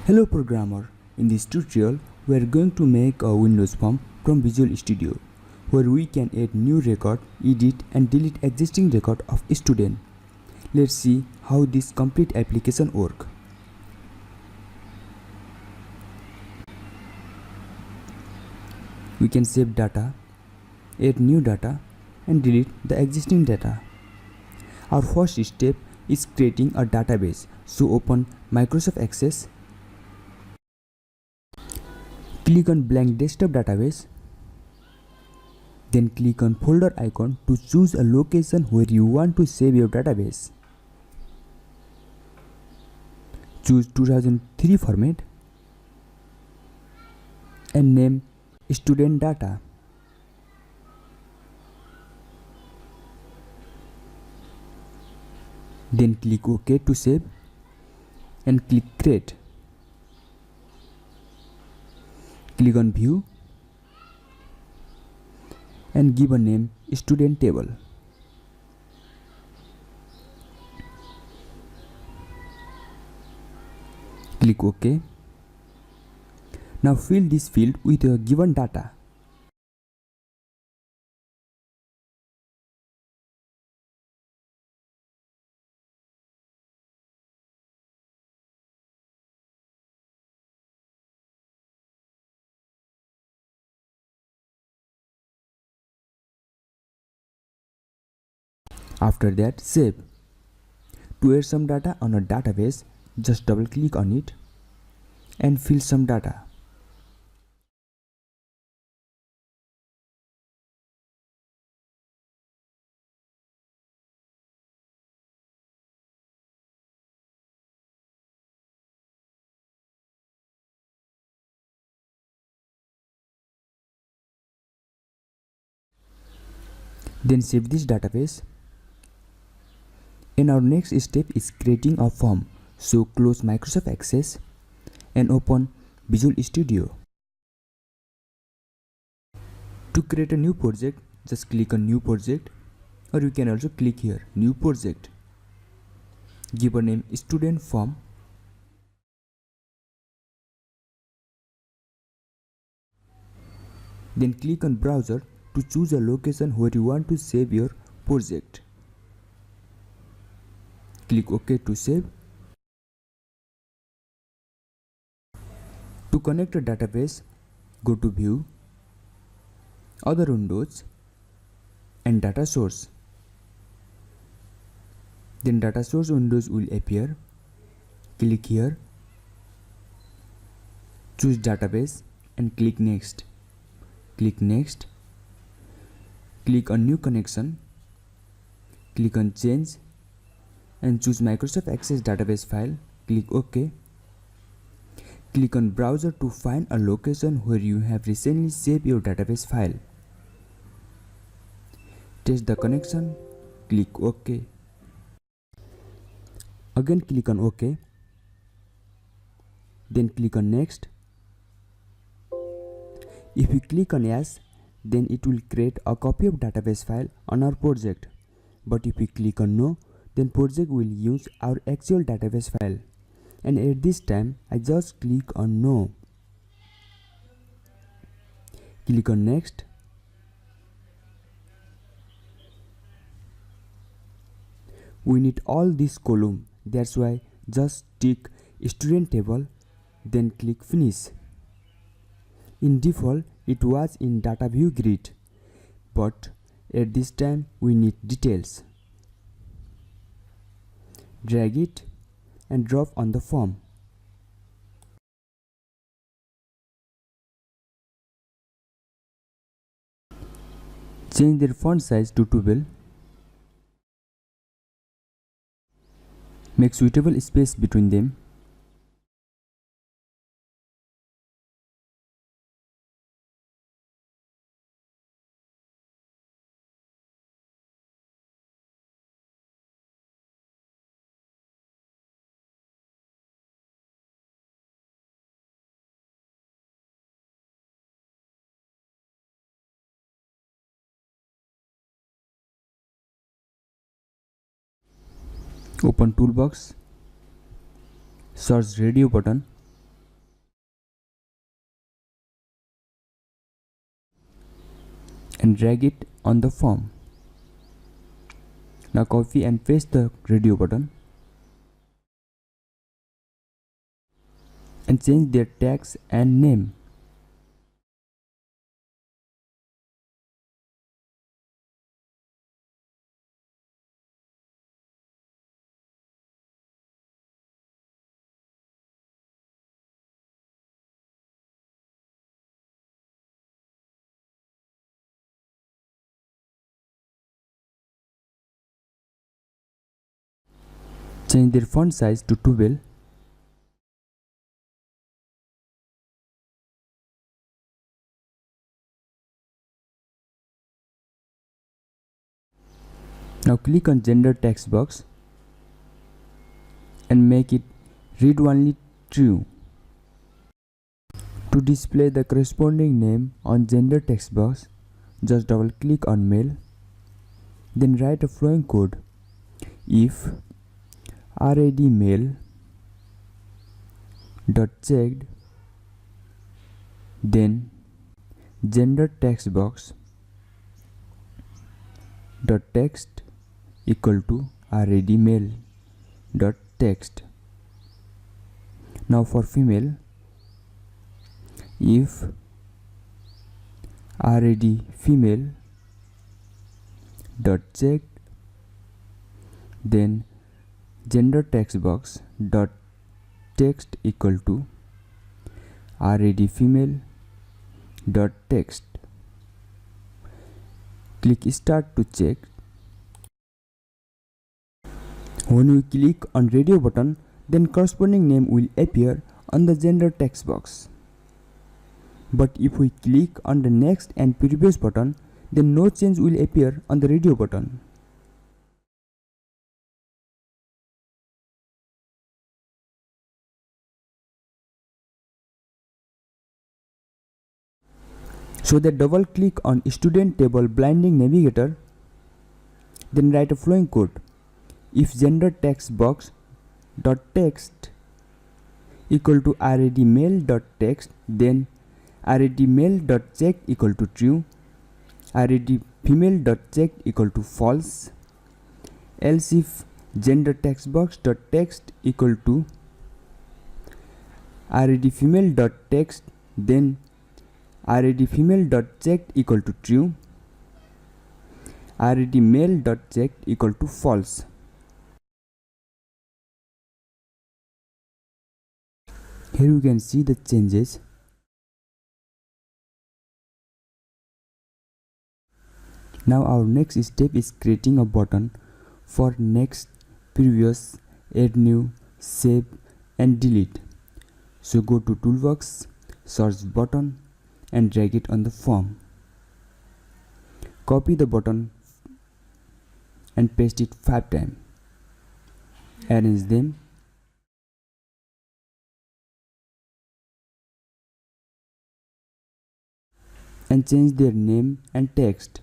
Hello programmer, in this tutorial we are going to make a Windows form from Visual Studio where we can add new record, edit and delete existing record of a student. Let's see how this complete application works. We can save data, add new data and delete the existing data. Our first step is creating a database, so open Microsoft Access. Click on blank desktop database, then click on folder icon to choose a location where you want to save your database. Choose 2003 format and name student data. Then click OK to save and click create. Click on view and give a name student table. Click OK. Now fill this field with your given data. After that, save. To add some data on a database, just double click on it and fill some data. Then save this database. And our next step is creating a form. So close Microsoft Access and open Visual Studio. To create a new project, just click on New Project, or you can also click here New Project. Give a name Student Form. Then click on Browser to choose a location where you want to save your project. Click OK to save. To connect a database, go to View, Other Windows and Data Source. Then Data Source windows will appear. Click here, choose Database and click Next. Click Next. Click on New Connection. Click on Change and choose Microsoft Access database file. Click OK. Click on Browser to find a location where you have recently saved your database file. Test the connection. Click OK. Again click on OK. Then click on Next. If you click on Yes, then it will create a copy of database file on our project. But if we click on No, then project will use our actual database file. And at this time, I just click on No. Click on Next. We need all this column, that's why just tick student table, then click Finish. In default, it was in data view grid, but at this time we need details. Drag it and drop on the form. Change their font size to 12. Make suitable space between them. Open Toolbox, search Radio button and drag it on the form. Now copy and paste the radio button and change their tags and name. Change their font size to 12. Now click on gender text box and make it read only true. To display the corresponding name on gender text box, just double click on male, then write a flowing code. If addmale dot checked, then gender text box dot text equal to addmale dot text. Now for female, if addfemale dot checked, then gender text box dot text equal to addfemale dot text. Click start to check. When we click on radio button, then corresponding name will appear on the gender text box. But if we click on the next and previous button, then no change will appear on the radio button. So that double click on student table blinding navigator, then write a flowing code. If gender text box dot text equal to addmale dot text, then addmale dot check equal to true, addfemale dot check equal to false. Else if gender text box dot text equal to addfemale dot text, then addfemale dot checked equal to true, addmale dot checked equal to false. Here you can see the changes. Now our next step is creating a button for next, previous, add new, save and delete. So go to toolbox, search button and drag it on the form. Copy the button and paste it 5 times. Arrange them and change their name and text.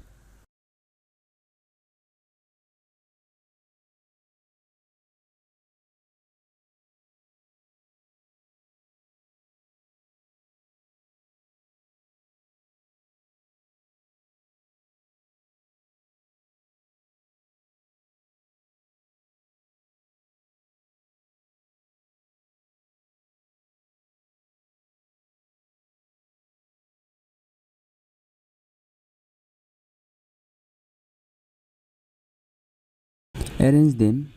Arrange them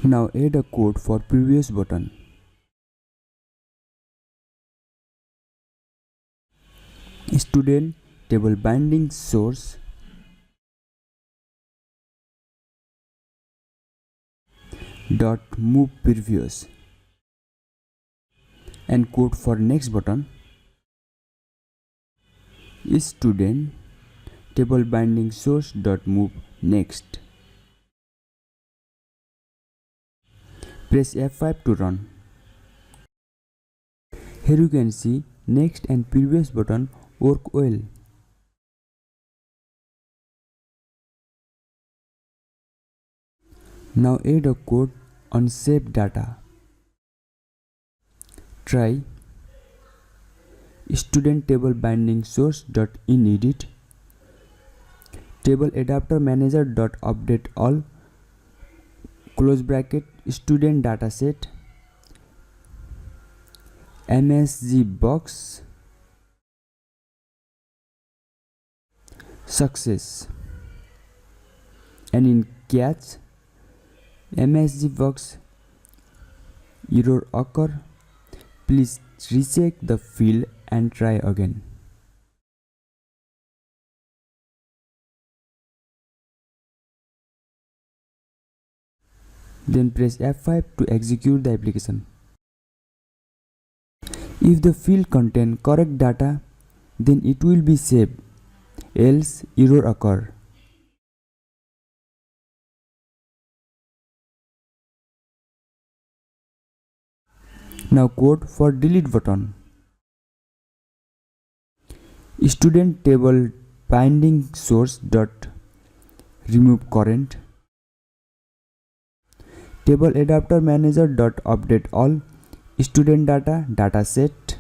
Now add a code for previous button. Student table binding source dot move previous, and code for next button is student table binding source dot move next. Press F5 to run. Here you can see next and previous button work well. Now add a code on saved data. Try student table binding source dot inedit table adapter manager dot update all close bracket student dataset msg box success, and in catch msg box error occur, please recheck the field and try again. Then press F5 to execute the application. If the field contains correct data, then it will be saved, else error occur. Now code for delete button. Student table binding source dot remove current table adapter manager dot update all student data dataset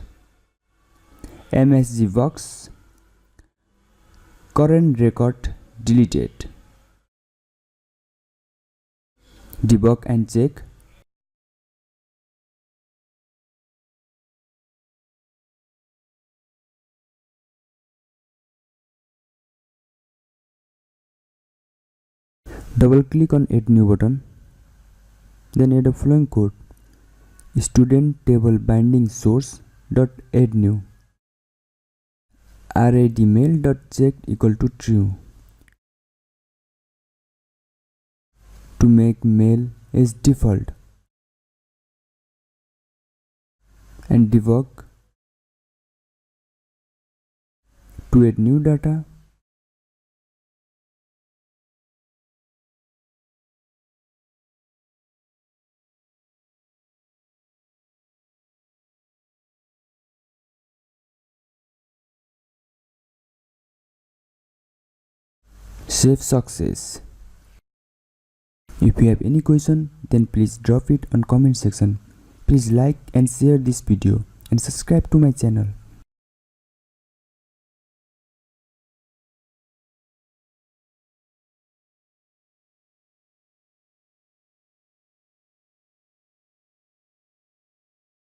msg box current record deleted. Debug and check. Double click on add new button, then add the following code: student table binding source dot add new addmail dot check equal to true to make mail as default, and debug to add new data. Save success. If you have any question, then please drop it on comment section. Please like and share this video and subscribe to my channel.